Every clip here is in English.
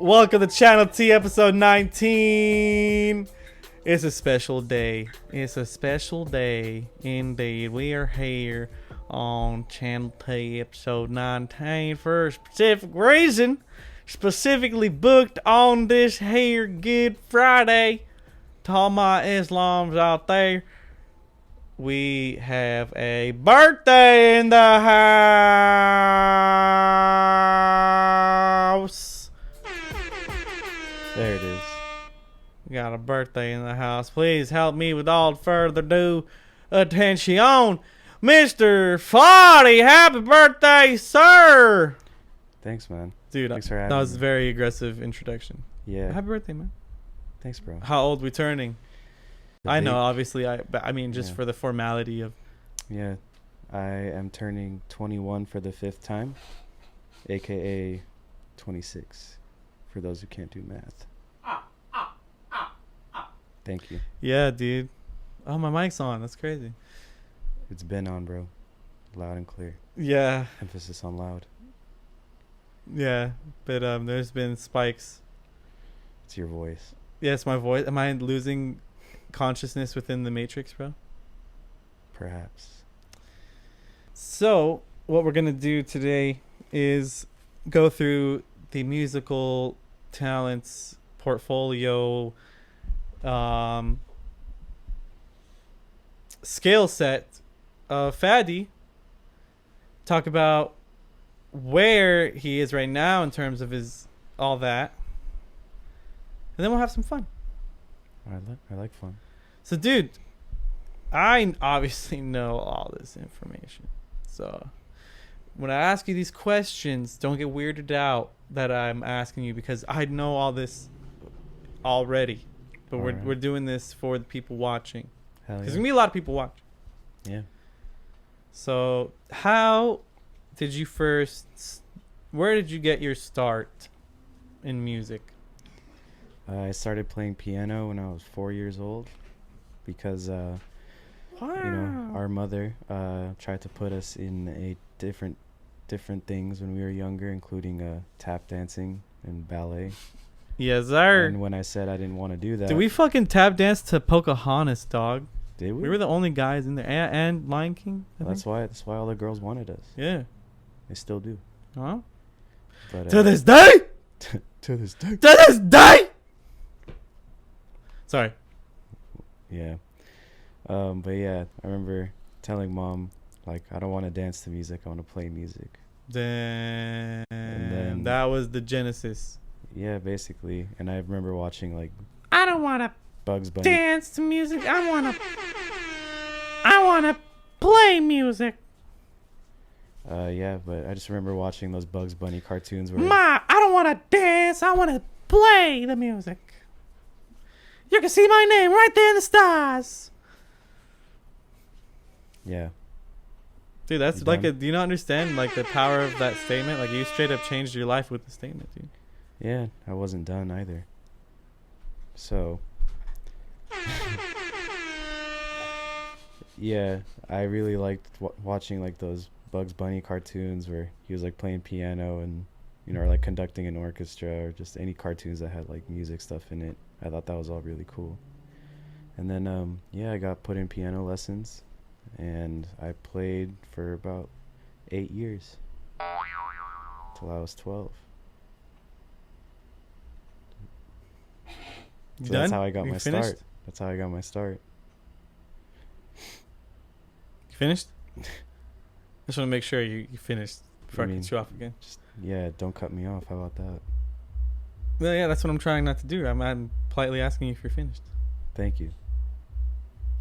Welcome to Channel T, episode 19. It's a special day. It's a special day indeed. We are here on Channel T, episode 19, for a specific reason. Specifically booked on this here Good Friday. To all my Islams out there, we have a birthday in the house. There it is. We got a birthday in the house. Please help me with further ado. Attention, Mr. FADI. Happy birthday, sir. Thanks, man. Dude, Thanks for having that was me. a very aggressive introduction. Yeah. Happy birthday, man. Thanks, bro. How old we turning? I know, obviously. But I mean, just for the formality of. Yeah. I am turning 21 for the 5th time, aka 26, for those who can't do math. Thank you. Yeah, dude. Oh, my mic's on. That's crazy. It's been on, bro. Loud and clear. Yeah. Emphasis on loud. Yeah. But there's been spikes. It's your voice. Yes, my voice. Am I losing consciousness within the Matrix, bro? Perhaps. So, what we're going to do today is go through the musical talents portfolio skill set of FADI. Talk about where he is right now in terms of his all that. And then we'll have some fun. I like fun. So, dude, I obviously know all this information. So, when I ask you these questions, don't get weirded out that I'm asking you, because I know all this already. But we're doing this for the people watching. Hell yeah. There's going to be a lot of people watching. Yeah. So, how did you where did you get your start in music? I started playing piano when I was 4 years old because, Wow. our mother tried to put us in a different things when we were younger, including tap dancing and ballet. Yes, sir. And when I said I didn't want to do that, Did we fucking tap dance to Pocahontas, dog? did we? We were the only guys in there. And Lion King, I That's think. why all the girls wanted us. Yeah. They still do. Huh? But To this day? to this day. To this day? Sorry. Yeah. But yeah, I remember telling mom, like, I don't want to dance to music. I want to play music. Damn. then- That was the genesis. Yeah, basically. And I remember watching like I don't want to Bugs Bunny. dance to music. I want to play music. Yeah, but I just remember watching those Bugs Bunny cartoons where I don't want to dance. I want to play the music. You can see my name right there in the stars. yeah. Dude, that's You like done? do you not understand like the power of that statement? Like, you straight up changed your life with the statement, dude. Yeah, I wasn't done either. So yeah, I really liked watching like those Bugs Bunny cartoons where he was like playing piano and, or like conducting an orchestra, or just any cartoons that had like music stuff in it. I thought that was all really cool. And then yeah, I got put in piano lessons and I played for about 8 years till I was 12. You So done? that's how I got You my finished? start. That's how I got my start. You finished? Just want to make sure you finished before I cut you off again. Yeah, don't cut me off. How about that? Well, yeah, that's what I'm trying not to do. I'm politely asking you if you're finished. Thank you.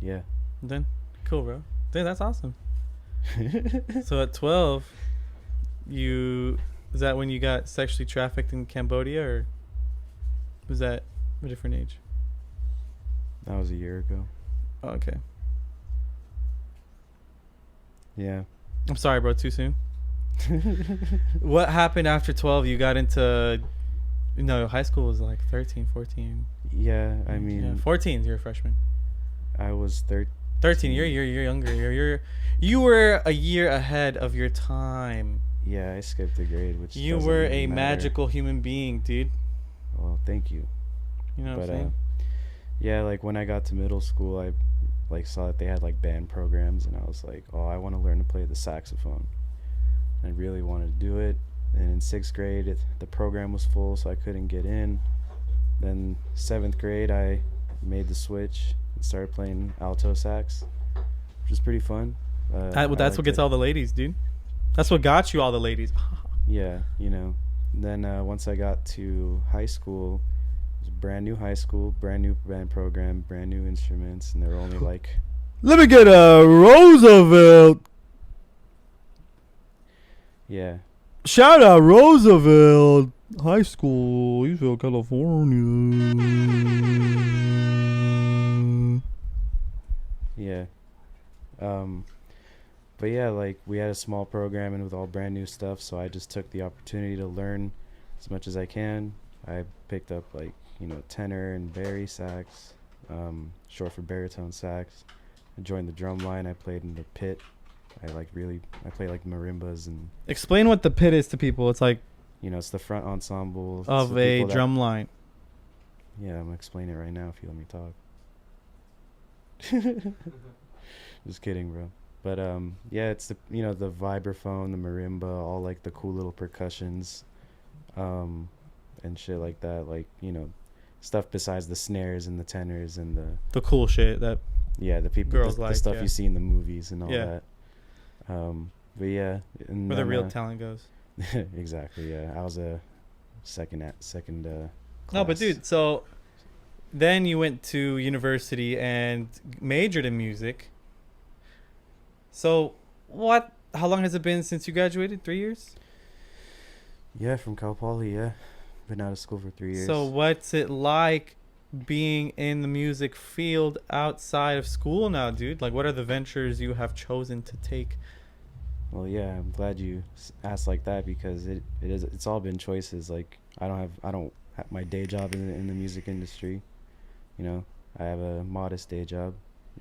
Yeah. Then, cool, bro. Dude, that's awesome. So at 12, is that when you got sexually trafficked in Cambodia, or was that a different age? That was a year ago. Oh, okay. Yeah. I'm sorry, bro. Too soon. What happened after 12? You got into, high school was like 13, 14. Yeah, I mean, Yeah, 14. You're a freshman. I was 13. You're younger. You were a year ahead of your time. Yeah, I skipped a grade, which You doesn't were really a matter. magical human being, dude. Well, thank you. You know what I'm But saying? yeah, like when I got to middle school, I like saw that they had like band programs, and I was like, oh, I want to learn to play the saxophone. I really wanted to do it. And in sixth grade, the program was full, so I couldn't get in. Then seventh grade, I made the switch and started playing alto sax, which was pretty fun. Well, I that's what liked gets it. all the ladies, dude. That's what got you all the ladies. Yeah, you know. Then once I got to high school, it was a brand new high school, brand new band program, brand new instruments, and there were only like, Let me get a Roosevelt. yeah, Shout out Roosevelt High School, Eastville, California. yeah. But yeah, like we had a small program and with all brand new stuff, so I just took the opportunity to learn as much as I can. I picked up like, tenor and bari sax, short for baritone sax. I joined the drum line. I played in the pit. I play like marimbas and Explain what the pit is to people. It's like it's the front ensemble. It's of the a people that- drum line. Yeah, I'm gonna explain it right now if you let me talk. Just kidding, bro. But yeah, it's the the vibraphone, the marimba, all like the cool little percussions, and shit like that. Like stuff besides the snares and the tenors and The cool shit that the people, girls the like, stuff yeah. you see in the movies and all Yeah. that. But yeah, and where the then, real talent goes. exactly. Yeah, I was a second. No, but class. dude, so then you went to university and majored in music. So how long has it been since you graduated? 3 years? Yeah, from Cal Poly. Yeah, been out of school for 3 years. So what's it like being in the music field outside of school now, dude? Like, what are the ventures you have chosen to take? Well, yeah, I'm glad you asked like that because it's all been choices. Like I don't have my day job in the music industry. I have a modest day job,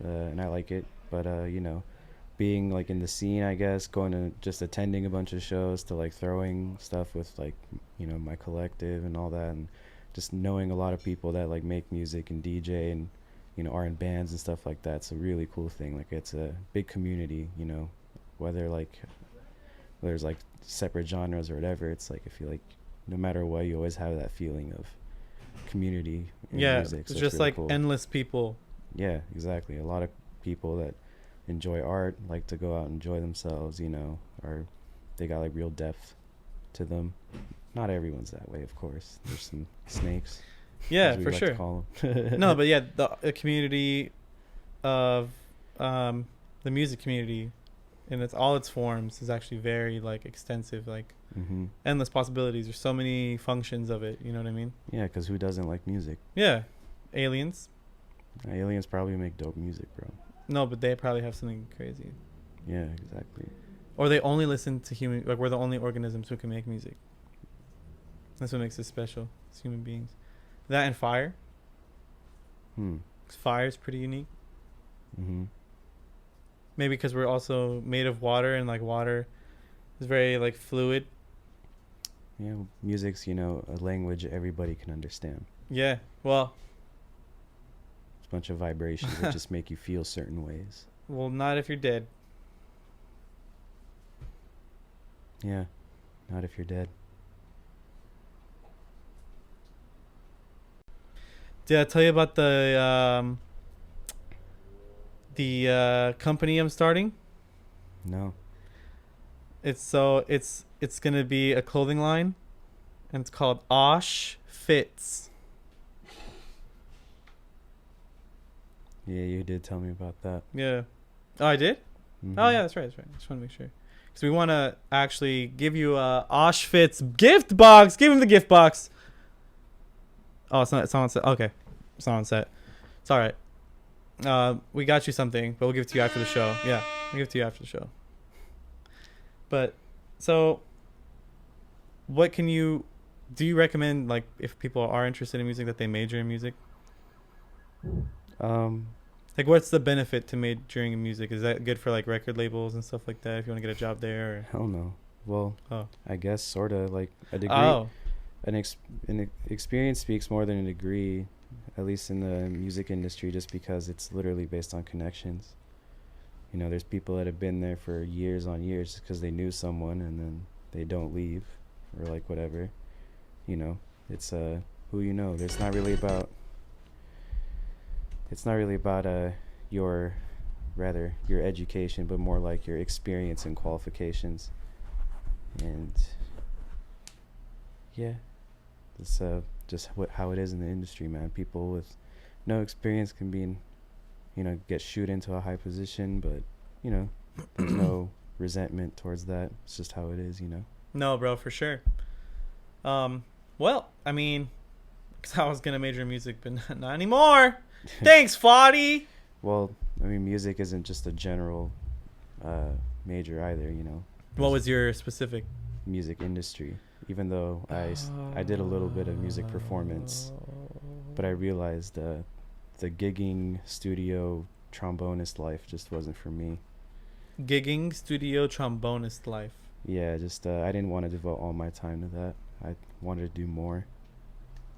and I like it. But being like in the scene, I guess, going to just attending a bunch of shows to like throwing stuff with like my collective and all that, and just knowing a lot of people that like make music and DJ and are in bands and stuff like that. It's a really cool thing. Like it's a big community. Whether like there's like separate genres or whatever, it's like I feel like no matter what, you always have that feeling of community in music. It's So just really like cool. endless people. Yeah, exactly. A lot of people that enjoy art like to go out and enjoy themselves, or they got like real depth to them. Not everyone's that way, of course. There's some snakes. Yeah, as we for like sure. to call them. No, but yeah, the community of the music community in all its forms is actually very like extensive, like Mm-hmm. endless possibilities. There's so many functions of it. You know what I mean? Yeah, because who doesn't like music? Yeah, aliens. Aliens probably make dope music, bro. No, but they probably have something crazy. Yeah, exactly. Or they only listen to human. Like we're the only organisms who can make music. That's what makes us special as human beings. That and fire. 'Cause fire is pretty unique. Mm-hmm. Maybe because we're also made of water, and like water is very like fluid. Yeah, music's, a language everybody can understand. Yeah. Well, It's a bunch of vibrations that just make you feel certain ways. not if you're dead. Yeah, not if you're dead. Did I tell you about the company I'm starting? No. It's gonna be a clothing line, and it's called Osh Fits. Yeah, you did tell me about that. Yeah. Oh, I did? Mm-hmm. Oh, yeah, that's right. I just want to make sure. Because we want to actually give you a Osh Fits gift box. Give him the gift box. Oh, it's not on set. Okay. It's not on set. It's all right. We got you something, but we'll give it to you after the show. Yeah, we'll give it to you after the show. But, so, what do you recommend, like, if people are interested in music, that they major in music? Like, what's the benefit to majoring in music? Is that good for like record labels and stuff like that if you want to get a job there? Or? Hell no. Well, Oh. I guess sort of like a degree. Oh. An experience speaks more than a degree, at least in the music industry, just because it's literally based on connections. You know, there's people that have been there for years on years because they knew someone and then they don't leave or like whatever. You know, it's who you know. It's not really about your your education, but more like your experience and qualifications. And yeah, it's just how it is in the industry, man. People with no experience can be in, you know, get shoot into a high position, but you know, there's no resentment towards that. It's just how it is, you know. No, bro, for sure. Well, I mean, 'cause I was gonna major in music, but not anymore. Thanks, FADI. Well, I mean, music isn't just a general major either, you know. What was your specific? Music industry. Even though I did a little bit of music performance, but I realized the gigging studio trombonist life just wasn't for me. Gigging studio trombonist life. Yeah, just I didn't want to devote all my time to that. I wanted to do more,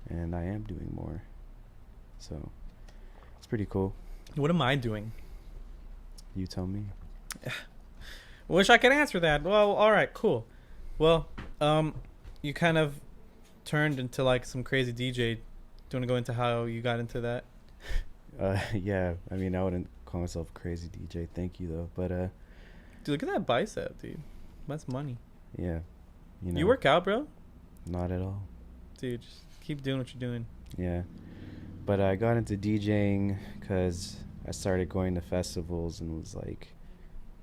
and I am doing more. So it's pretty cool. What am I doing? You tell me. Wish I could answer that. Well, all right, cool. Well, you kind of turned into like some crazy DJ. Do you want to go into how you got into that? Yeah, I mean, I wouldn't call myself a crazy DJ. Thank you though, but Dude, look at that bicep, dude. That's money. yeah, you know. You work out, bro? Not at all. Dude, just keep doing what you're doing. Yeah, but I got into DJing because I started going to festivals and was like,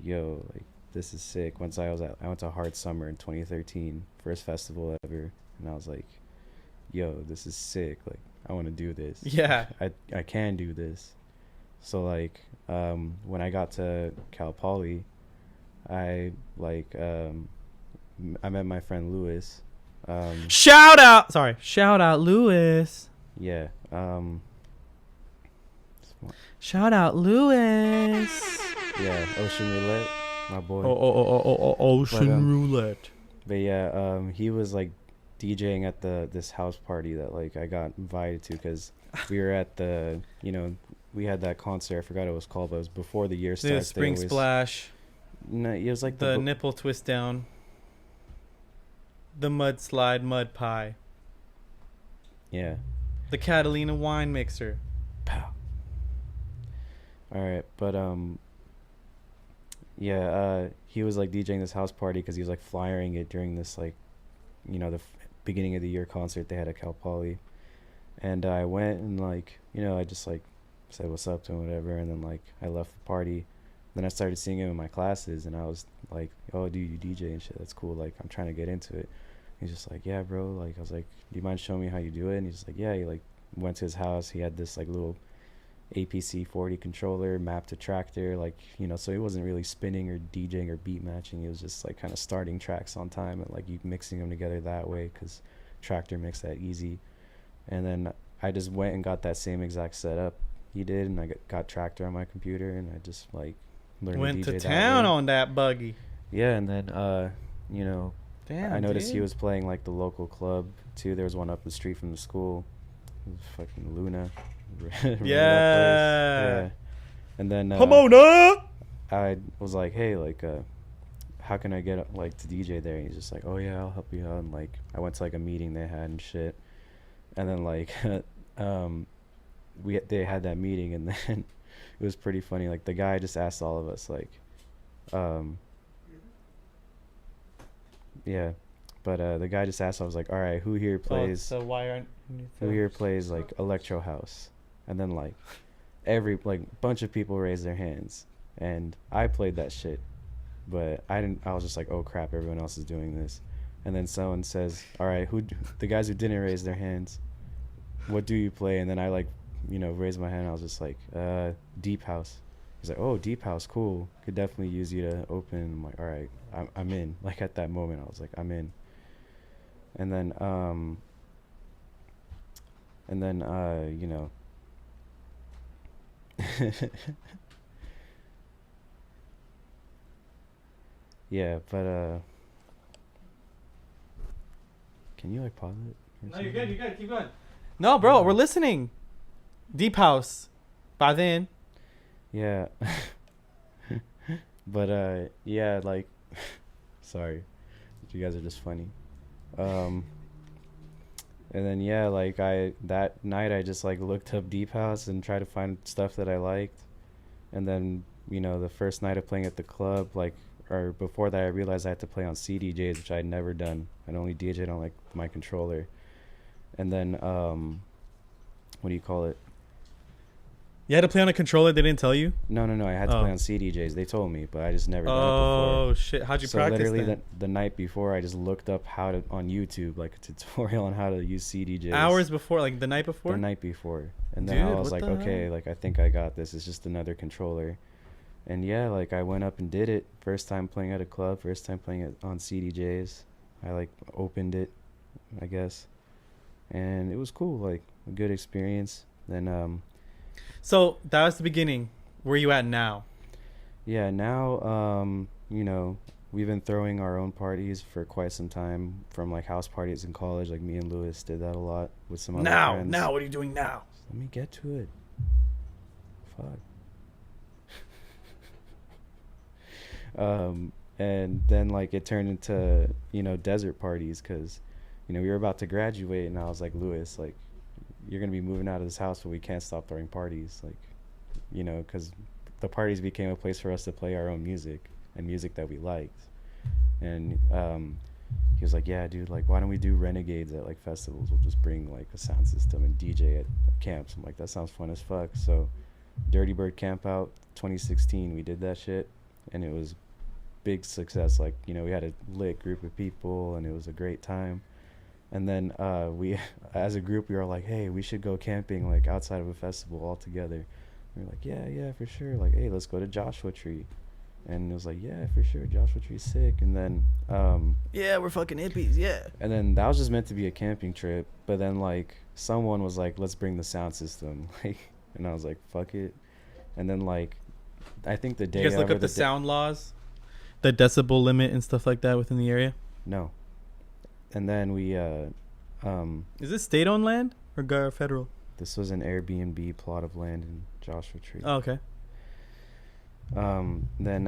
yo, like, this is sick. I went to Hard Summer in 2013, first festival ever, and I was like, yo, this is sick. Like, I want to do this. Yeah. I can do this. So like, when I got to Cal Poly, I like I met my friend Lewis. Shout out Lewis. Yeah. Shout out Lewis. Yeah, Ocean Roulette, my boy. Ocean Roulette. But yeah, he was like DJing at this house party that like I got invited to because we were at the, you know, we had that concert. I forgot what it was called, but it was before the year starts. The spring splash. No, it was like the nipple twist down. The mud slide, mud pie. Yeah. The Catalina wine mixer. Pow. All right, but yeah, he was like DJing this house party because he was like flyering it during this like, you know, the beginning of the year concert they had at Cal Poly, and I went and like, you know, I just like said what's up to him, whatever, and then like I left the party. Then I started seeing him in my classes, and I was like, oh, dude, you DJ and shit, that's cool, like I'm trying to get into it. He's just like, yeah, bro, like I was like, do you mind showing me how you do it? And he's just like, yeah. He like went to his house, he had this like little APC 40 controller mapped to Tractor, like, you know, so he wasn't really spinning or DJing or beat matching. He was just like kind of starting tracks on time and like you mixing them together that way because Tractor makes that easy. And then I just went and got that same exact setup he did, and I got Tractor on my computer, and I just like learned Went to DJ to town that way. on that buggy. Yeah, and then you know, Damn, I noticed dude. he was playing like the local club too. There was one up the street from the school. It was fucking Luna. Remember that place? Yeah. And then Pomona. I was like, hey, like how can I get like to DJ there? And he's just like, oh yeah, I'll help you out. And like I went to like a meeting they had and shit. And then like they had that meeting, and then it was pretty funny. Like the guy just asked all of us like yeah, but the guy just asked, I was like, all right, who here plays So why aren't who here plays like electro house? And then like every like bunch of people raised their hands, and I played that shit, but I was just like, oh crap, everyone else is doing this. And then someone says, all right, the guys who didn't raise their hands, what do you play? And then I like, you know, raised my hand. I was just like, deep house. He's like, oh, deep house, cool, could definitely use you to open. I'm like, all right, I'm in. Like at that moment I was like, I'm in. And then you know, yeah, but Can you like pause it? No, you're good. You're good. Keep going. No, bro, we're listening. Deep House. By then. Yeah. But yeah, like, sorry, you guys are just funny. And then yeah, like that night I just like looked up Deep House and tried to find stuff that I liked, and then the first night of playing at the club, like, or before that, I realized I had to play on CDJs, which I had never done. I'd only DJ'd on like my controller, and then what do you call it? You had to play on a controller. They didn't tell you? No. I had to play on CDJs. They told me, but I just never done it before. Oh shit! How'd you practice? So literally then? the night before, I just looked up how to on YouTube, like a tutorial on how to use CDJs. Hours before, like the night before. The night before, and then Dude, I was what like, the okay, hell? like I think I got this. It's just another controller, and yeah, like I went up and did it. First time playing at a club. First time playing it on CDJs. I like opened it, I guess, and it was cool. Like a good experience. Then So that was the beginning. Where you at now? yeah, now we've been throwing our own parties for quite some time, from like house parties in college. Like me and Lewis did that a lot with some other friends. Now, what are you doing now? Let me get to it. Fuck. And then like it turned into desert parties, because we were about to graduate, and I was like, Lewis, like, you're gonna be moving out of this house, but we can't stop throwing parties, like, because the parties became a place for us to play our own music and music that we liked. And he was like, yeah, dude, like, why don't we do renegades at like festivals? We'll just bring like a sound system and DJ at camps. I'm like, that sounds fun as fuck. So Dirty Bird Camp Out 2016, we did that shit, and it was big success. Like, we had a lit group of people, and it was a great time. And then we, as a group, we were like, hey, we should go camping like outside of a festival all together. We were like, yeah, for sure. Like, hey, let's go to Joshua Tree. And it was like, yeah, for sure, Joshua Tree's sick. And then Yeah, we're fucking hippies. Yeah. and then that was just meant to be a camping trip. But then like someone was like, let's bring the sound system. Like, and I was like, fuck it. And then like, I think the day You guys look of, or up the day- sound laws, the decibel limit and stuff like that within the area. No. And then we Is this state-owned land or federal? this was an Airbnb plot of land in Joshua Tree. Oh, okay. Then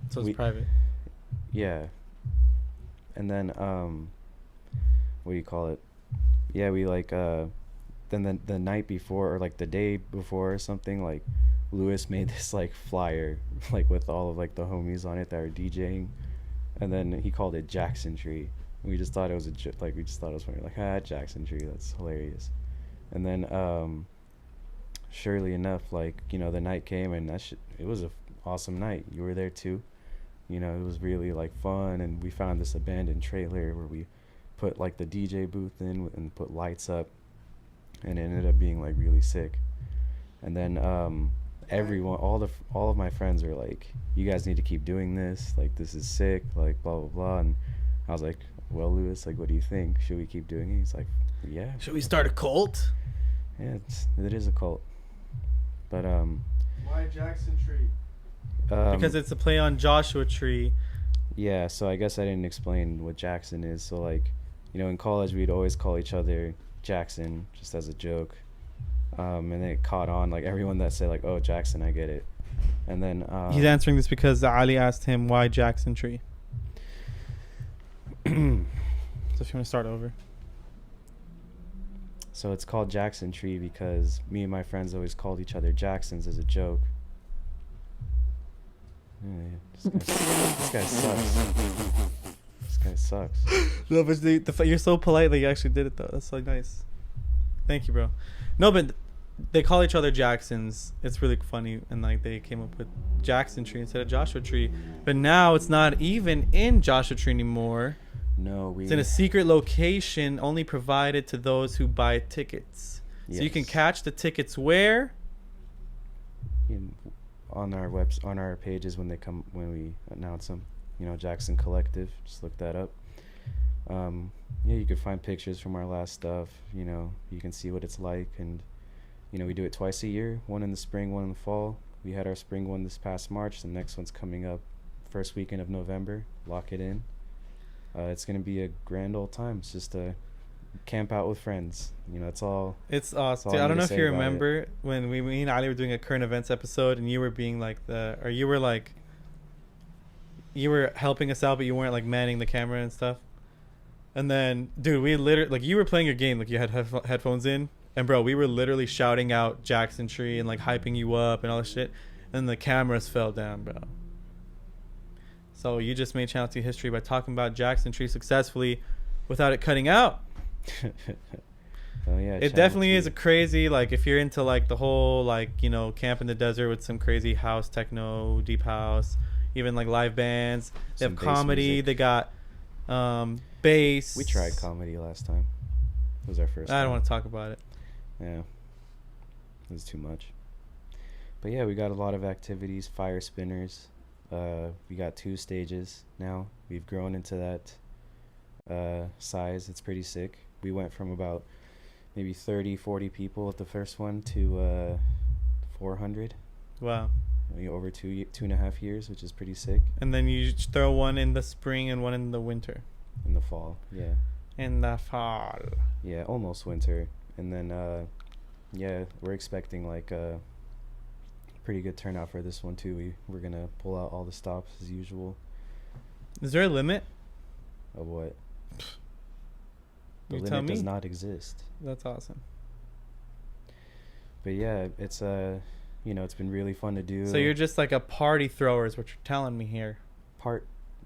So it's we- private. yeah. And then what do you call it? Yeah, we like then the night before, or like the day before or something, like Lewis made this like flyer like with all of like the homies on it that were DJing, and then he called it Jackson Tree. And we just thought it was we just thought it was funny, like, Jackson Tree, that's hilarious. And then surely enough, like, the night came, and it was a awesome night. You were there too. It was really like fun, and we found this abandoned trailer where we put like the DJ booth in and put lights up, and it ended up being like really sick. And then everyone, all of my friends were like, you guys need to keep doing this, like, this is sick, like, blah blah blah. And I was like, well, Lewis, like, what do you think? Should we keep doing it? He's like, yeah. Should we start a cult? Yeah, it is a cult. But Why Jackson Tree? Because it's a play on Joshua Tree. yeah, so I guess I didn't explain what Jackson is. So like, in college we'd always call each other Jackson, just as a joke. And then it caught on, like, everyone that said like, oh, Jackson, I get it. And then He's answering this because Ali asked him why Jackson Tree. So if you want to start over. So it's called Jackson Tree because me and my friends always called each other Jacksons as a joke. Yeah, this guy sucks. This guy sucks. No, but you're so polite that you actually did it though. That's so nice. Thank you, bro. No, but they call each other Jacksons. It's really funny, and like they came up with Jackson Tree instead of Joshua Tree. But now it's not even in Joshua Tree anymore. No, It's in a secret location only provided to those who buy tickets. So you can Yes. catch the tickets where? On our pages when we announce them. Jackson Collective. Just look that up. Yeah, you can find pictures from our last stuff. You can see what it's like, and we do it twice a year. One in the spring, one in the fall. We had our spring one this past March. The next one's coming up first weekend of November. Lock it in. It's gonna be a grand old time. It's just a camp out with friends. You know, it's all. It's That's awesome. all Dude, I'm I don't know gonna if you say about remember when me and Ali were doing a current events episode, and you were being like you were helping us out, but you weren't like manning the camera and stuff. And then, dude, we literally like you were playing your game, like you had headphones in, and bro, we were literally shouting out Jackson Tree and like hyping you up and all this shit, and the cameras fell down, bro. So you just made Channel T history by talking about Jackson Tree successfully, without it cutting out. Oh yeah. It Channel definitely T. is a crazy, like, if you're into like the whole like, you know, camp in the desert with some crazy house, techno, deep house, even like live bands. They Some have bass comedy. music. They got bass. We tried comedy last time. It was our first. I don't time. want to talk about it. Yeah. It was too much. But yeah, we got a lot of activities. Fire spinners. We got 2 stages now. We've grown into that size. It's pretty sick. We went from about maybe 30-40 people at the first one to 400 Wow. over 2.5 years, which is pretty sick. And then you throw one in the spring and one in the winter. In the fall. Yeah. In the fall. Yeah, almost winter. And then yeah, we're expecting like a pretty good turnout for this one too. We're gonna pull out all the stops as usual. Is there a limit? Of what? The You tell limit does me. not exist. That's awesome. But yeah, it's you know, it's been really fun to do. So you're just like a party thrower is what you're telling me here. I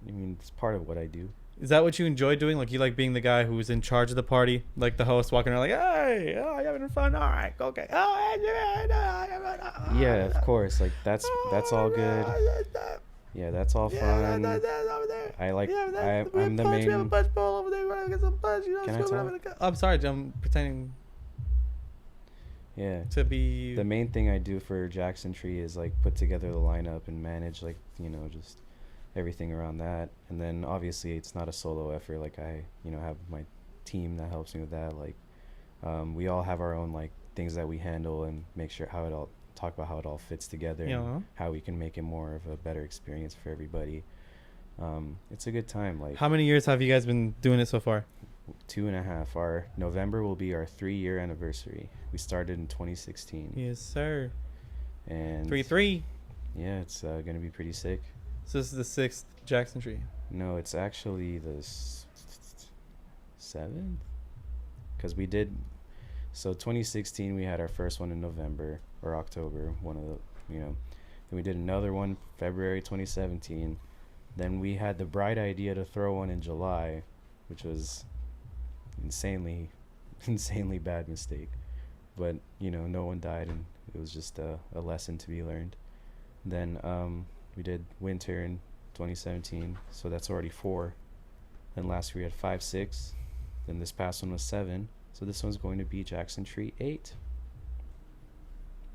mean, it's part of what I do. Is that what you enjoy doing? Like you like being the guy who's in charge of the party, like the host walking around like, "Hey, oh, you having fun? All right, okay." Yeah, of course. Like that's all good. Yeah, that's all fun. I like I'm the main. Can Can I talk? I'm sorry, I'm pretending Yeah. to be. The main thing I do for Jackson Tree is like put together the lineup and manage like, you know, just everything around that. And then obviously it's not a solo effort. Like I, you know, have my team that helps me with that. Like we all have our own like things that we handle and make sure talk about how it all fits together Yeah. and how we can make it more of a better experience for everybody. It's a good time. Like How many years have you guys been doing it so far? 2.5. Our November will be our 3-year anniversary. We started in 2016. Yes, sir. And 3-3. yeah, it's gonna be pretty sick. So this is the 6th Jackson Tree. No, it's actually the 7th, because we did. So 2016, we had our first one in November or October, one of the, you know. Then we did another one February 2017. Then we had the bright idea to throw one in July, which was insanely bad mistake. But you know, no one died, and it was just a lesson to be learned. Then we did winter in 2017, so that's already 4. Then last year we had 5, 6. Then this past one was 7. So this one's going to be Jackson Tree 8.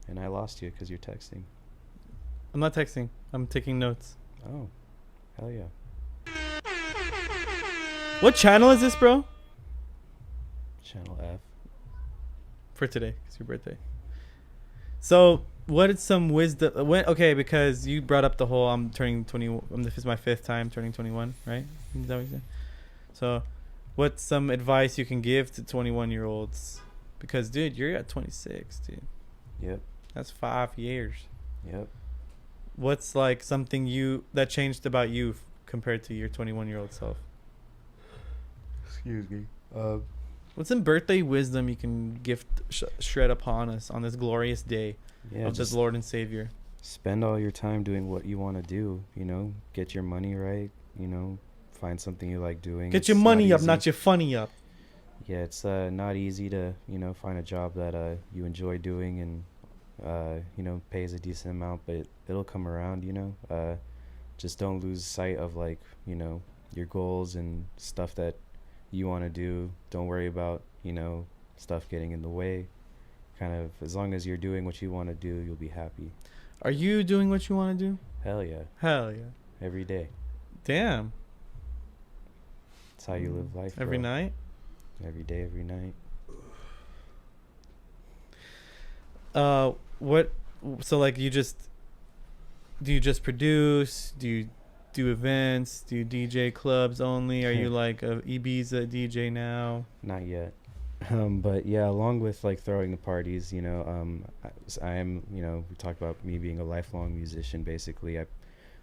And I lost you because you're texting. I'm not texting. I'm taking notes. Oh, hell yeah. What channel is this, bro? Channel F. For today, it's your birthday. So, what is some wisdom? Okay, because you brought up the whole I'm turning 20. This is my 5th time turning 21, right? Is that what you said? So, what's some advice you can give to 21-year-olds? Because, dude, you're at 26, dude. Yep. That's 5 years. Yep. What's like something that changed about you compared to your 21-year-old self? Excuse me. What's some birthday wisdom you can gift shred upon us on this glorious day Yeah, of just the Lord and Savior? spend all your time doing what you want to do. You know, get your money right. You know, find something you like doing. Get It's your money up, easy. not your funny up. Yeah, it's not easy to, you know, find a job that you enjoy doing and you know, pays a decent amount, but it'll come around. You know, just don't lose sight of like, you know, your goals and stuff that you want to do. Don't worry about, you know, stuff getting in the way. Kind of, as long as you're doing what you want to do, you'll be happy. Are you doing what you want to do? Hell yeah. Hell yeah. Every day. Damn. That's how you live life. Every bro. night? Every day, every night. What? So like do you just produce? Do do events? Do you DJ clubs only? Are you like a Ibiza DJ now? Not yet. But yeah, along with like throwing the parties, I am, we talked about me being a lifelong musician. Basically, I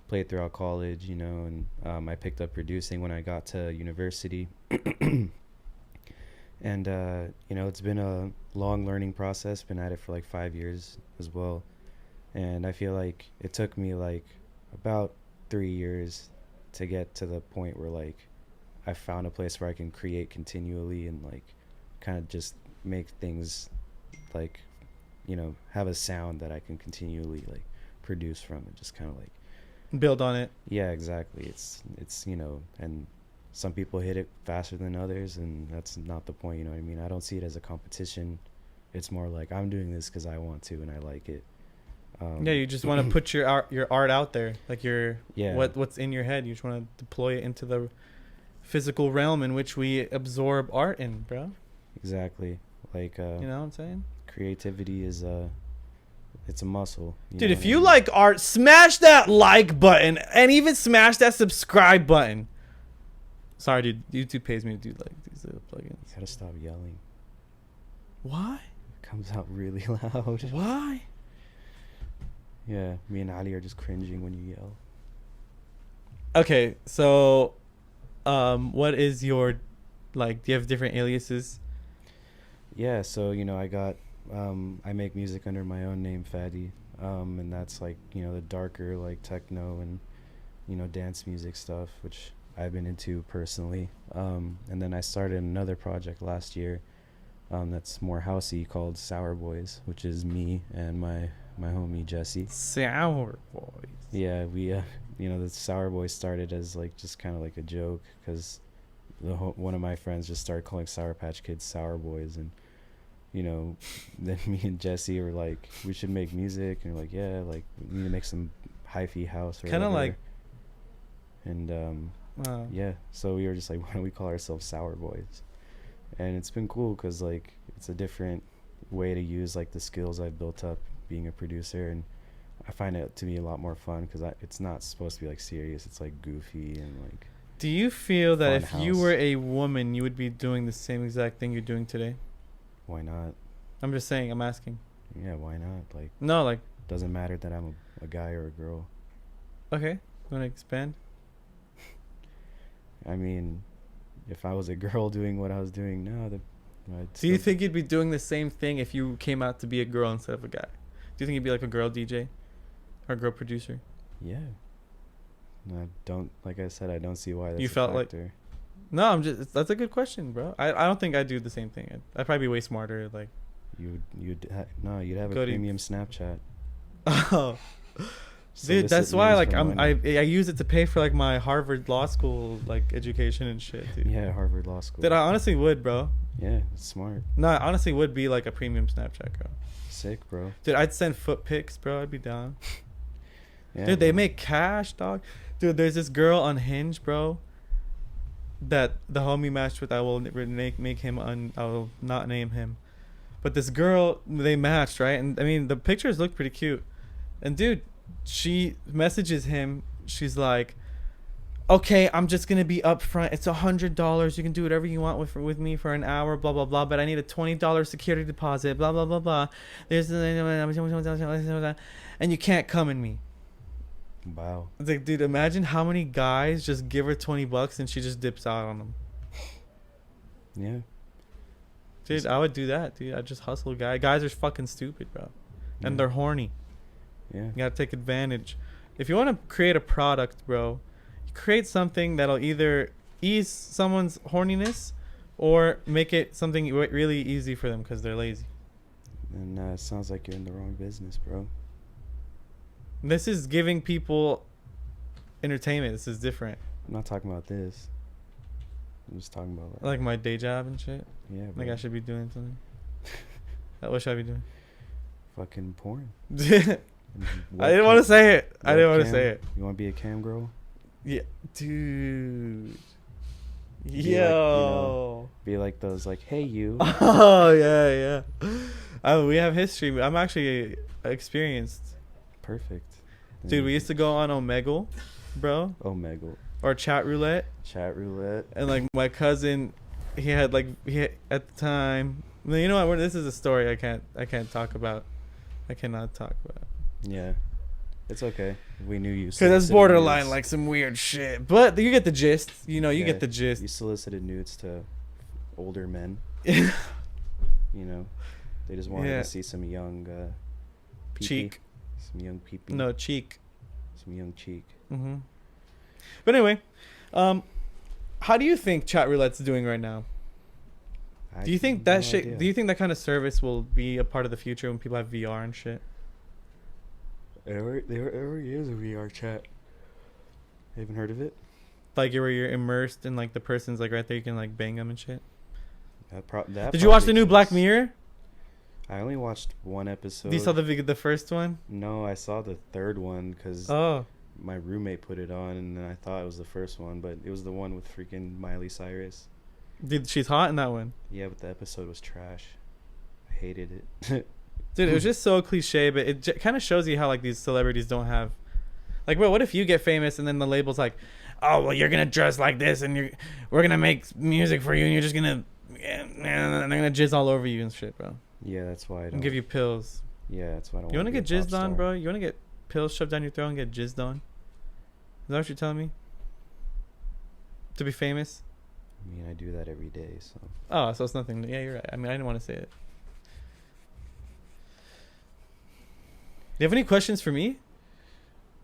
played throughout college, and I picked up producing when I got to university. And it's been a long learning process. Been at it for like 5 years as well, and I feel like it took me like about 3 years to get to the point where like I found a place where I can create continually and like kind of just make things like have a sound that I can continually like produce from and just kind of like build on it. Yeah, exactly. It's and some people hit it faster than others, and that's not the point. You know what I mean? I don't see it as a competition. It's more like I'm doing this because I want to and I like it. Yeah, you just want to put your art out there, like what's in your head. You just want to deploy it into the physical realm in which we absorb art in, bro. Exactly. Like you know what I'm saying? Creativity is it's a muscle. Dude, if you like art, smash that like button and even smash that subscribe button. Sorry, dude. YouTube pays me to do like these little plugins. You gotta stop yelling. Why? It comes out really loud. Why? Yeah, me and Ali are just cringing when you yell. Okay, so, what is your, like? Do you have different aliases? Yeah, so I got, I make music under my own name, FADI, and that's like the darker like techno and dance music stuff, which I've been into personally. And then I started another project last year that's more housey called Sour Boys, which is me and my homie Jesse. Sour Boys. Yeah, we the Sour Boys started as like just kind of like a joke because one of my friends just started calling Sour Patch Kids Sour Boys, and then me and Jesse were like, we should make music, and we're like, yeah, like we need to make some hi-fi house or kind of like. And wow. Yeah, so we were just like, why don't we call ourselves Sour Boys? And it's been cool because like it's a different way to use like the skills I've built up being a producer, and I find it to be a lot more fun because it's not supposed to be like serious. It's like goofy and like. Do you feel that if house. you were a woman, you would be doing the same exact thing you're doing today? Why not? I'm just saying. I'm asking. Yeah, why not? Like. No, like. Doesn't matter that I'm a guy or a girl. Okay, you want to expand? I mean, if I was a girl doing what I was doing now, do you think you'd be doing the same thing if you came out to be a girl instead of a guy? Do you think you'd be like a girl DJ or a girl producer? Yeah. No, I don't. Like I said, I don't see why that's you felt a factor. like. No, I'm just. That's a good question, bro. I don't think I'd do the same thing. I'd probably be way smarter. Like. You'd have a premium Snapchat. Oh. Dude, that's why like I use it to pay for like my Harvard Law School like education and shit, dude. Yeah, Harvard Law School. Dude, I honestly would, bro. Yeah, it's smart. No, I honestly would be like a premium Snapchat girl. Sick, bro. Dude, I'd send foot pics, bro. I'd be down. Yeah, dude, they make cash, dog. Dude, there's this girl on Hinge, bro, that the homie matched with. I will make him I will not name him. But this girl, they matched, right? And I mean, the pictures look pretty cute. And dude, she messages him. She's like, okay, I'm just going to be upfront. It's $100. You can do whatever you want with me for an hour, blah, blah, blah. But I need a $20 security deposit, blah, blah, blah, blah. There's and you can't come in me. Wow. It's like, dude, imagine how many guys just give her $20 and she just dips out on them. Yeah. Dude, I would do that, dude. I'd just hustle guys are fucking stupid, bro. And they're horny. Yeah. You gotta take advantage. If you want to create a product, bro, create something that'll either ease someone's horniness or make it something really easy for them because they're lazy. And it sounds like you're in the wrong business, bro. This is giving people entertainment. This is different. I'm not talking about this. I'm just talking about like my day job and shit. Yeah, bro. Like I should be doing something. What should I be doing? Fucking porn. I didn't want to say it. I didn't want to say it. You want to be a cam girl? Yeah, dude. Be like those, like, hey, you. Oh yeah. We have history. I'm actually experienced. Perfect. Dude, we used to go on Omegle, bro, Omegle. or chat roulette. Chat roulette. And like my cousin, he had at the time. Well, you know what? This is a story I can't talk about. I cannot talk about. Yeah. It's okay. We knew you. Because that's borderline like some weird shit. But you get the gist. You know, you get the gist. You solicited nudes to older men. You know, they just wanted to see some young cheek. Some young peepee. No, cheek. Some young cheek. Mm-hmm. But anyway, how do you think chat roulette's doing right now? Do you think that shit? Idea. Do you think that kind of service will be a part of the future when people have VR and shit? There already is a VR chat. Haven't heard of it? Like where you're immersed in like the person's like right there, you can like bang them and shit. That Did you watch the new Black Mirror? I only watched one episode. You saw the first one? No, I saw the third one because my roommate put it on, and then I thought it was the first one, but it was the one with freaking Miley Cyrus. Dude, she's hot in that one. Yeah, but the episode was trash. I hated it. Dude, it was just so cliche, but it kind of shows you how like these celebrities don't have, like, bro, what if you get famous and then the label's like, oh well, you're gonna dress like this and we're gonna make music for you and you're just gonna, and they're gonna jizz all over you and shit, bro. Yeah, that's why I don't. And give you pills. Yeah, that's why I don't. You wanna get jizzed on, bro? You wanna get pills shoved down your throat and get jizzed on? Is that what you're telling me? To be famous? I mean, I do that every day, so. Oh, so it's nothing. Yeah, you're right. I mean, I didn't want to say it. Do you have any questions for me?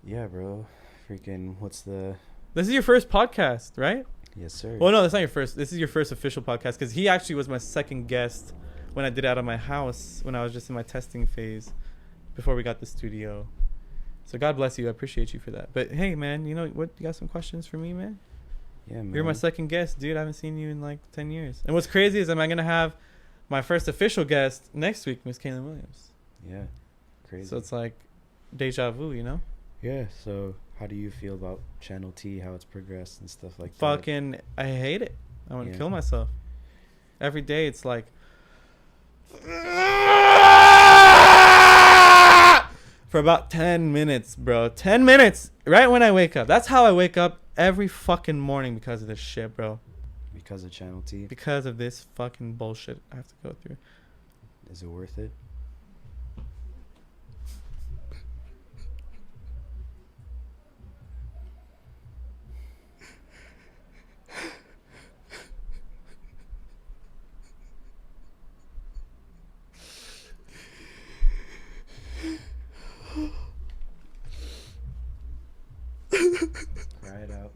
Yeah, bro. Freaking, what's the... This is your first podcast, right? Yes, sir. Well, no, that's not your first. This is your first official podcast because he actually was my second guest when I did it out of my house when I was just in my testing phase before we got the studio. So God bless you. I appreciate you for that. But hey, man, you know what? You got some questions for me, man? Yeah, man. You're my second guest, dude. I haven't seen you in like 10 years. And what's crazy is I'm going to have my first official guest next week, Miss Kaylin Williams. Yeah. Crazy. So it's like deja vu, you know? Yeah. So how do you feel about Channel T, how it's progressed and stuff like that? Fucking, I hate it. I want to kill myself. Every day it's like... For about 10 minutes, bro. 10 minutes right when I wake up. That's how I wake up every fucking morning because of this shit, bro. Because of Channel T? Because of this fucking bullshit I have to go through. Is it worth it? Cry it out.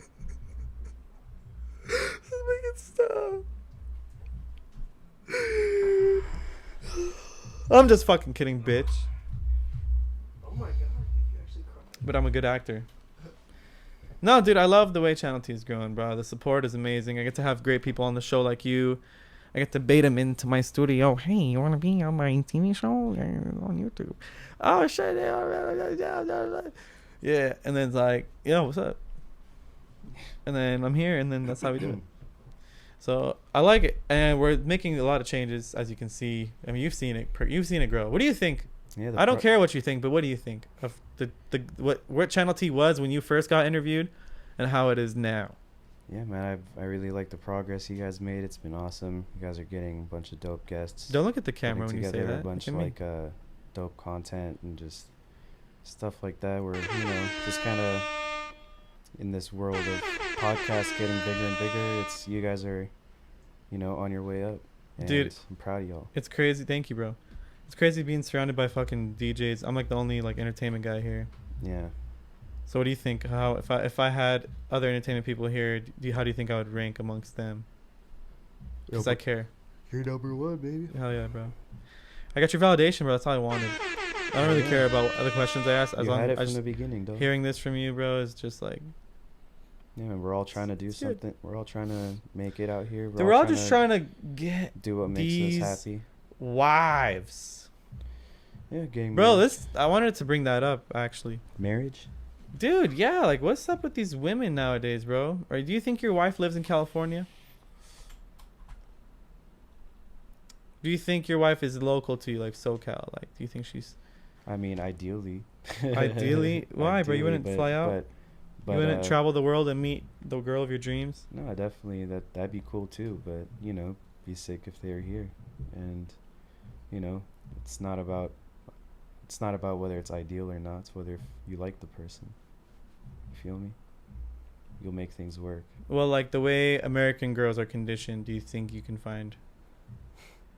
Just make it stop. I'm just fucking kidding, bitch. Oh my god, you actually cried. But I'm a good actor. No, dude, I love the way Channel T is growing, bro. The support is amazing. I get to have great people on the show like you. I get to bait them into my studio. Hey, you want to be on my TV show on YouTube? Oh, shit. Yeah, and then it's like, yo, what's up? And then I'm here, and then that's how we do it. So I like it, and we're making a lot of changes, as you can see. I mean, you've seen it. You've seen it grow. What do you think? Yeah, I don't care what you think, but what do you think of what Channel T was when you first got interviewed, and how it is now? Yeah, man, I really like the progress you guys made. It's been awesome. You guys are getting a bunch of dope guests. Don't look at the camera when you say together that. a bunch of like dope content and just stuff like that. Where just kind of in this world of podcasts getting bigger and bigger. It's you guys are, on your way up. And dude, I'm proud of y'all. It's crazy. Thank you, bro. It's crazy being surrounded by fucking DJs. I'm like the only like entertainment guy here. Yeah. So what do you think? How if I had other entertainment people here, how do you think I would rank amongst them? Because I care. You're number one, baby. Hell yeah, bro. I got your validation, bro. That's all I wanted. I don't really care about other questions I asked. As long had it as from the beginning, though. Hearing this from you, bro, is just like. Yeah, man, we're all trying to do something. We're all trying to make it out here. We're all just trying to do what makes us happy. Wives. Yeah, getting bro, married. I wanted to bring that up actually. Marriage? Dude, yeah, like what's up with these women nowadays, bro? Or do you think your wife lives in California? Do you think your wife is local to you, like SoCal? Like, do you think she's... I mean, ideally. Ideally? Why, bro? You wouldn't fly out? But You wouldn't travel the world and meet the girl of your dreams? no, definitely that'd be cool too. But be sick if they're here, and it's not about whether it's ideal or not. It's whether if you like the person. You feel me? You'll make things work. Well, like the way American girls are conditioned, do you think you can find?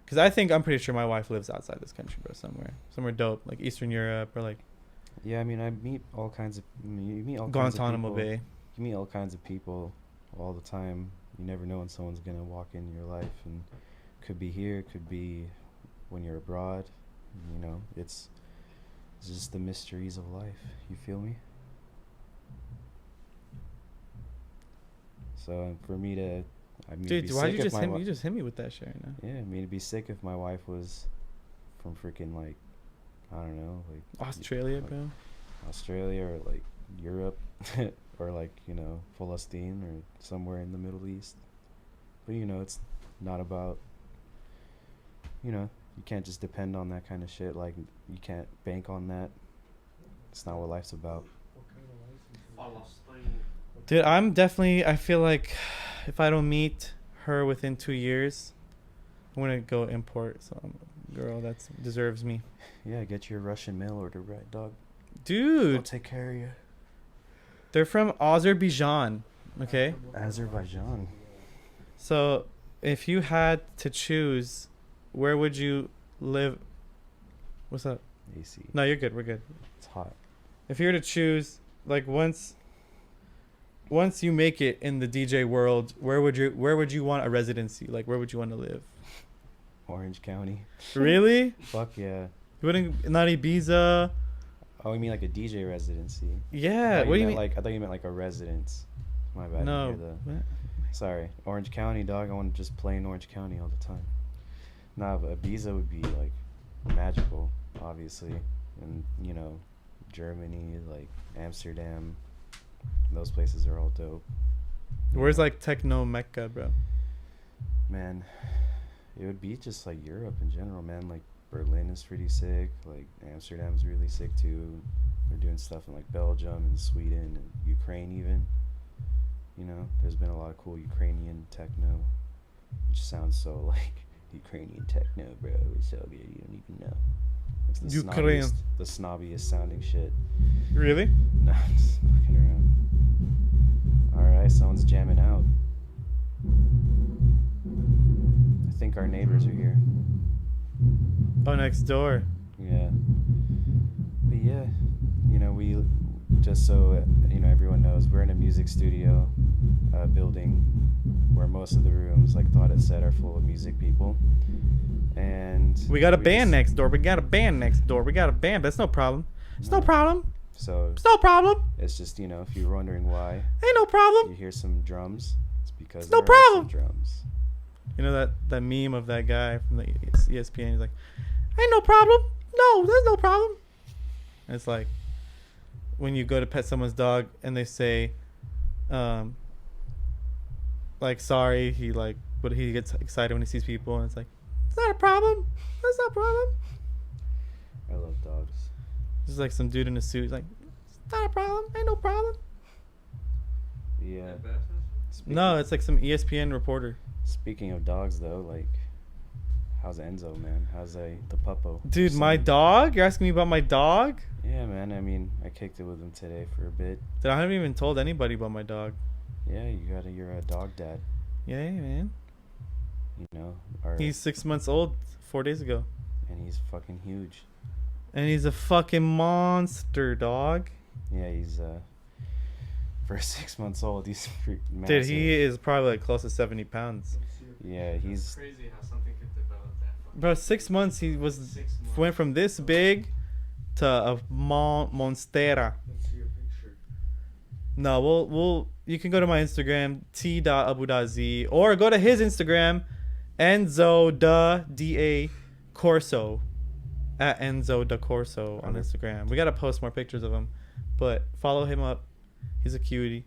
Because I'm pretty sure my wife lives outside this country, bro. Somewhere dope, like Eastern Europe or like. Yeah, I mean, I meet all kinds of. You meet all Guantanamo kinds of people. Bay. You meet all kinds of people all the time. You never know when someone's gonna walk in your life, and could be here, could be when you're abroad. It's just the mysteries of life. You feel me? So for me to, Dude, why'd you just hit me? You just hit me with that shit right now. Yeah, I mean, it'd be sick if my wife was from freaking like, I don't know, like Australia, bro. Australia or like Europe or like Palestine or somewhere in the Middle East. But it's not about. You can't just depend on that kind of shit. Like you can't bank on that. It's not what life's about. Dude, I feel like if I don't meet her within 2 years, I'm gonna go import some girl that deserves me. Yeah, get your Russian mail order right, dog. Dude, I'll take care of you. they're from Azerbaijan, okay? Azerbaijan. So, if you had to choose, where would you live? What's up? AC. No, you're good. We're good. It's hot. If you were to choose, like once you make it in the DJ world, where would you want a residency? Like where would you want to live? Orange County. Really? Fuck yeah. You wouldn't not Ibiza? Oh, you mean like a DJ residency? Yeah. What do you mean? I thought you meant like a residence. My bad. No. What? Sorry. Orange County, dog. I want to just play in Orange County all the time. Nah, but Ibiza would be like magical, obviously, and Germany, like Amsterdam. Those places are all dope. Where's like techno Mecca, bro? Man, it would be just like Europe in general, man. Like Berlin is pretty sick. Like Amsterdam's really sick too. They're doing stuff in like Belgium and Sweden and Ukraine even. There's been a lot of cool Ukrainian techno, which sounds so like Ukrainian techno, bro. It's so good you don't even know. It's the snobbiest sounding shit. Really? Nah, I'm just fucking around. Alright, someone's jamming out. I think our neighbors are here. Oh, next door. Yeah. But yeah, we just so everyone knows, we're in a music studio building where most of the rooms, like Thought It Said, are full of music people. And we got a band next door. We got a band. That's no problem. It's no problem. So it's no problem. It's just if you're wondering why ain't no problem. You hear some drums, it's because it's no problem. Some drums. You know that meme of that guy from the ESPN. He's like, ain't no problem. No, there's no problem. And it's like when you go to pet someone's dog and they say, like sorry, but he gets excited when he sees people, and it's like, it's not a problem. That's not a problem. I love dogs. Just like some dude in a suit. He's like, it's not a problem. Ain't no problem. Yeah. No, it's like some ESPN reporter. Speaking of dogs, though, like, how's Enzo, man? How's the puppo? Dude, my dog? You're asking me about my dog? Yeah, man. I mean, I kicked it with him today for a bit. Dude, I haven't even told anybody about my dog. Yeah, you're a dog dad. Yeah, man. He's 6 months old 4 days ago. And he's fucking huge. And he's a fucking monster, dog. Yeah, he's for 6 months old, he's massive. Dude, he is probably like close to 70 pounds. Yeah, he's It's crazy how something could develop that far. Bro, 6 months he went from this big to a monstera. Let's see a picture. No, we'll you can go to my Instagram t.abu.z or go to his Instagram Enzo da Corso at Enzo da Corso on Instagram. We gotta post more pictures of him, but follow him up. He's a cutie.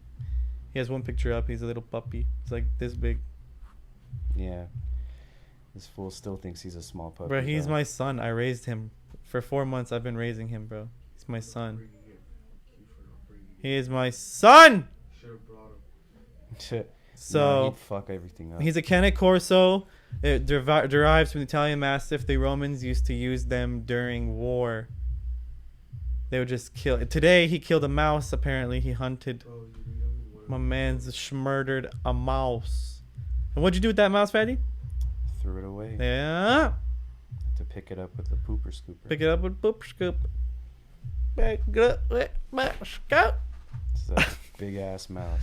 He has one picture up. He's a little puppy. He's like this big. Yeah. This fool still thinks he's a small puppy. Bro, he's my son. I raised him for 4 months. I've been raising him, bro. He's my son. He is my son. Should have brought him. Shit. So Nah, he'd fuck everything up. he's a Cane Corso. It derives from the Italian Mastiff. The Romans used to use them during war. They would just kill. Today he killed a mouse. Apparently he hunted. Oh, you need him? My man's murdered a mouse. And what'd you do with that mouse, Fatty? Threw it away. Yeah. To pick it up with the pooper scooper. Pick it up with boop scoop. Pick it up with boop scoop. It's a big ass mouse.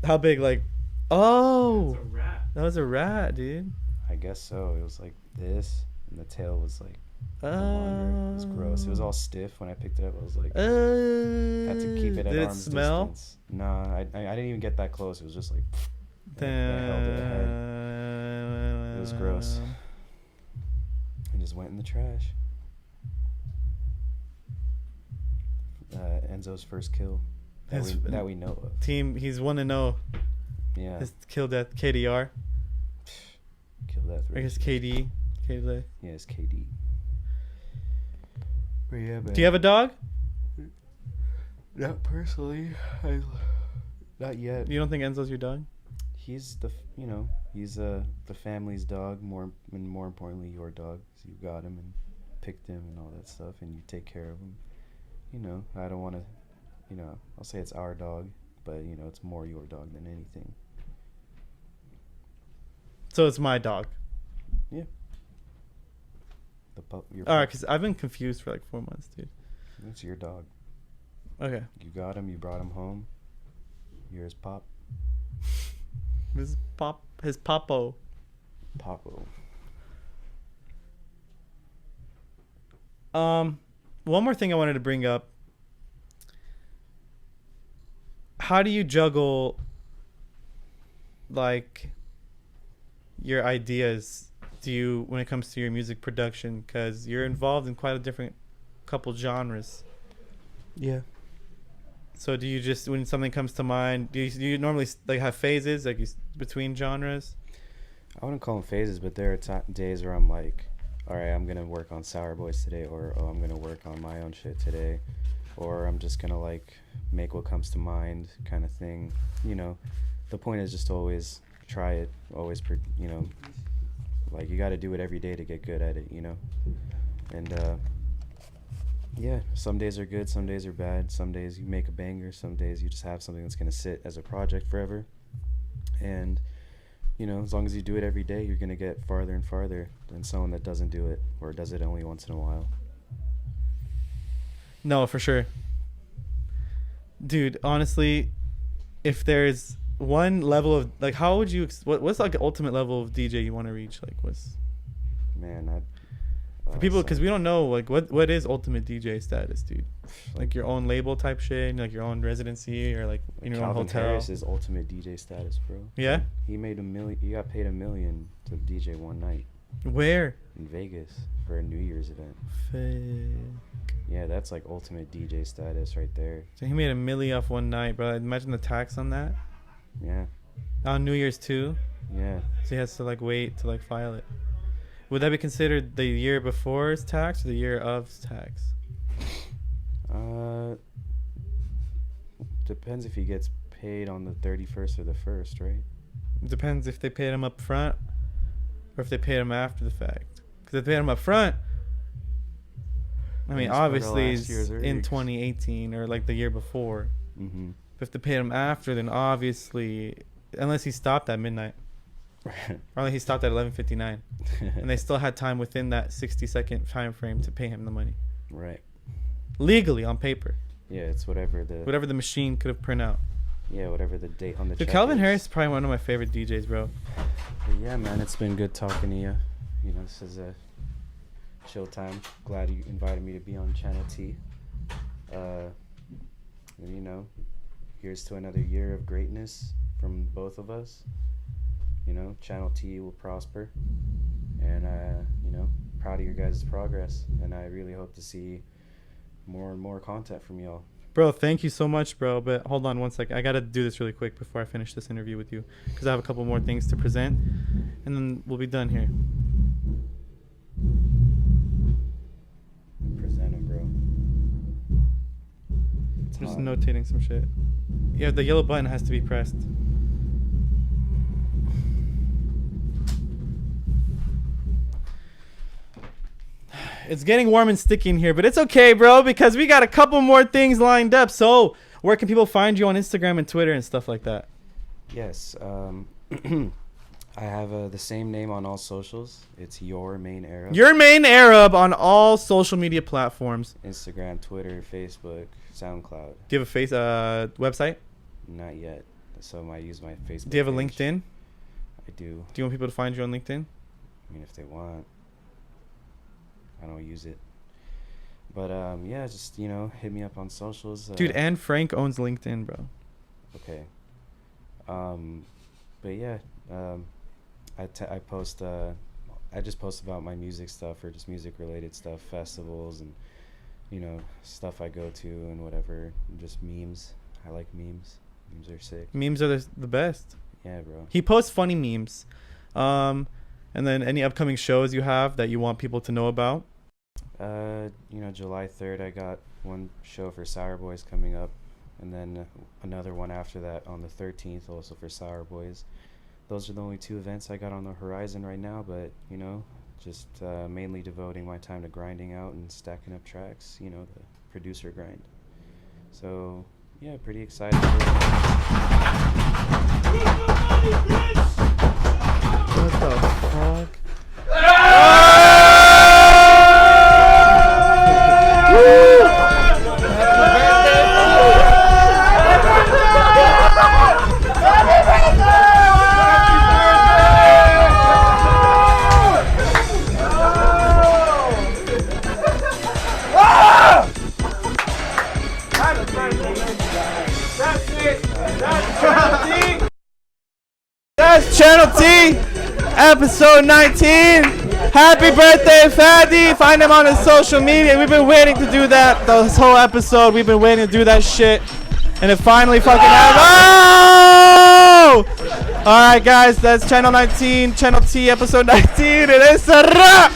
How big? Like, oh, It's a rat. that was a rat, dude. I guess so. It was like this, and the tail was like longer. It was gross. It was all stiff when I picked it up. I was like, had to keep it at Did it arm's smell? distance. Nah, I didn't even get that close. It was just like, I held it ahead. It was gross. It just went in the trash. Enzo's first kill that we know of. Team, he's 1-0. Yeah, Just killed that KDR. killed that. I guess KD. KD. Yeah, it's KD. But yeah, man. Do you have a dog? Not personally. Not yet. You don't think Enzo's your dog? He's he's the family's dog. More importantly, your dog. So you got him and picked him and all that stuff, and you take care of him. I don't want to. I'll say it's our dog, but it's more your dog than anything. So it's my dog. Yeah. The pup. All right, because I've been confused for like 4 months, dude. It's your dog. Okay. You got him. You brought him home. You're his pop. His Popo. Popo. One more thing I wanted to bring up. How do you juggle like your ideas when it comes to your music production, because you're involved in quite a different couple genres? Yeah. So do you just, when something comes to mind, do you normally like have phases like between genres? I wouldn't call them phases, but there are days where I'm like, all right, I'm gonna work on Sour Boys today, or I'm gonna work on my own shit today, or I'm just gonna like make what comes to mind, kind of thing. The point is just to always try it, always like you got to do it every day to get good at it, and yeah, some days are good, some days are bad, some days you make a banger, some days you just have something that's gonna sit as a project forever, and as long as you do it every day, you're gonna get farther and farther than someone that doesn't do it or does it only once in a while. No, for sure. Dude, honestly, if there's one level of like, how would you what's like the ultimate level of DJ you want to reach? Like, what's Man, for people, because we don't know like what is ultimate DJ status, dude? Like your own label type shit, like your own residency, or like in your Calvin own hotel. Harris is ultimate DJ status, bro. Yeah? He made $1 million. He got paid $1 million to DJ one night Where? in Vegas for a New Year's event. Fake. Yeah, that's like ultimate DJ status right there. So he made $1 million off one night, bro. Imagine the tax on that. Yeah, On New Year's too. yeah. So he has to like wait to like file it. Would that be considered the year before's tax or the year of's tax? Depends if he gets paid on the 31st or the 1st, right? It depends if they paid him up front or if they paid him after the fact. Because if they paid him up front, I mean, He's for the obviously last it's year's in earnings. 2018 or like the year before. Mm-hmm. But if they paid him after, then obviously, unless he stopped at midnight, or unless he stopped at 11:59, and they still had time within that 60-second time frame to pay him the money Right. legally on paper, Yeah, it's whatever whatever the machine could have printed out. Yeah, whatever the date on the Dude, check Calvin is. Harris is probably one of my favorite DJs, bro. But yeah, man, it's been good talking to you. This is a chill time. Glad you invited me to be on Channel T. And, here's to another year of greatness from both of us. Channel T will prosper. And, proud of your guys' progress. And I really hope to see more and more content from y'all. Bro, thank you so much, bro. But hold on one sec. I got to do this really quick before I finish this interview with you, because I have a couple more things to present, and then we'll be done here. Present them, bro. Just notating some shit. Yeah, the yellow button has to be pressed. It's getting warm and sticky in here, but it's okay, bro, because we got a couple more things lined up. So, where can people find you on Instagram and Twitter and stuff like that? Yes. I have the same name on all socials. It's Your Main Arab. Your Main Arab on all social media platforms. Instagram, Twitter, Facebook, SoundCloud. Do you have a website? Not yet. So I use my Facebook. Do you have a page. LinkedIn? I do. Do you want people to find you on LinkedIn? I mean, if they want. I don't use it. But yeah, just, you know, hit me up on socials. Dude, and Frank owns LinkedIn, bro. Okay. But yeah, I post I just post about my music stuff or just music related stuff, festivals and, you know, stuff I go to and whatever, and just memes. I like memes. Memes are sick. Memes are the best. Yeah, bro. He posts funny memes. And then any upcoming shows you have that you want people to know about? You know, July 3rd, I got one show for Sour Boys coming up, and then another one after that on the 13th, also for Sour Boys. Those are the only two events I got on the horizon right now, but, you know, just mainly devoting my time to grinding out and stacking up tracks, you know, the producer grind. So, yeah, pretty excited. What the fuck? That's Channel T, episode 19. Happy birthday, FADI. Find him on his social media. We've been waiting to do that this whole episode. We've been waiting to do that shit. And it finally fucking happened. Oh! Alright, guys, that's Channel 19, Channel T, episode 19. It is a wrap.